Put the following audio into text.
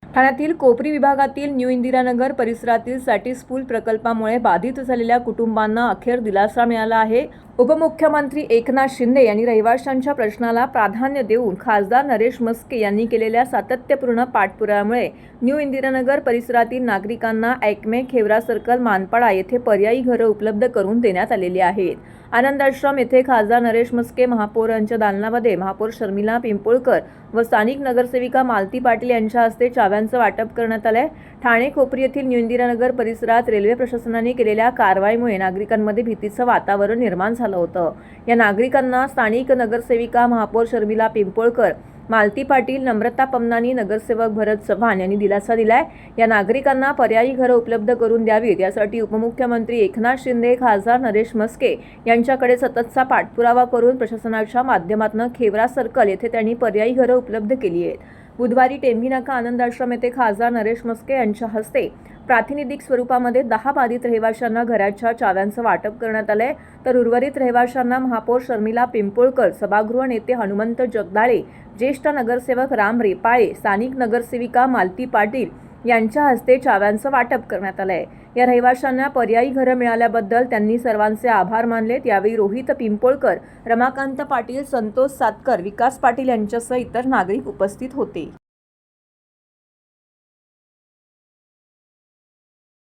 ठाण्यातील कोपरी विभागातील न्यू इंदिरानगर परिसरातील सॅटिस पूल प्रकल्पामुळे बाधित झालेल्या कुटुंबांना अखेर दिलासा मिळाला आहे। उपमुख्यमंत्री एकनाथ शिंदे यांनी रहिवाशांच्या प्रश्नाला प्राधान्य देऊन खासदार नरेश म्हस्के यांनी केलेल्या सातत्यपूर्ण पाठपुराव्यामुळे न्यू इंदिरानगर परिसरातील नागरिकांना ऐकमे, खेवरा सर्कल, मानपाडा येथे पर्यायी घरं उपलब्ध करून देण्यात आलेली आहेत। आनंद आश्रम येथे खासदार नरेश म्हस्के, महापौर यांच्या दालनामध्ये महापौर शर्मिला पिंपोळकर व स्थानिक नगरसेविका मालती पाटील यांच्या हस्ते चाव्यांचं वाटप करण्यात आलंय। ठाणे कोपरी येथील न्यू इंदिरानगर परिसरात रेल्वे प्रशासनाने केलेल्या कारवाईमुळे नागरिकांमध्ये भीतीचं वातावरण निर्माण झालं होतं। या नागरिकांना स्थानिक नगरसेविका महापौर शर्मिला पिंपोळकर, मालती पाटील, नम्रता पमनानी, नगरसेवक भरत चव्हाण यांनी दिलासा दिलाय। या नागरिकांना पर्यायी घरं उपलब्ध करून द्यावीत यासाठी उपमुख्यमंत्री एकनाथ शिंदे, खासदार नरेश म्हस्के यांच्याकडे सततचा पाठपुरावा करून प्रशासनाच्या माध्यमातून खेवरा सर्कल येथे त्यांनी पर्यायी घरं उपलब्ध केली आहेत। बुधवारी टेंभी नाका आनंद आश्रम येथे खासदार नरेश म्हस्के यांच्या हस्ते प्रातिनिधिक स्वरूपामध्ये 10 बाधित रहिवाशांना घराच्या चाव्यांचं वाटप करण्यात आलंय, तर उर्वरित रहिवाशांना महापौर शर्मिला पिंपोळकर, सभागृह नेते हनुमंत जगदाळे, ज्येष्ठ नगरसेवक राम रेपाळे, स्थानिक नगरसेविका मालती पाटील यांच्या हस्ते चाव्यांचं वाटप करण्यात आलंय। या रहिवाशांना पर्यायी घरं मिळाल्याबद्दल त्यांनी सर्वांचे आभार मानलेत। यावेळी रोहित पिंपोळकर, रमाकांत पाटील, संतोष सातकर, विकास पाटील यांच्यासह इतर नागरिक उपस्थित होते।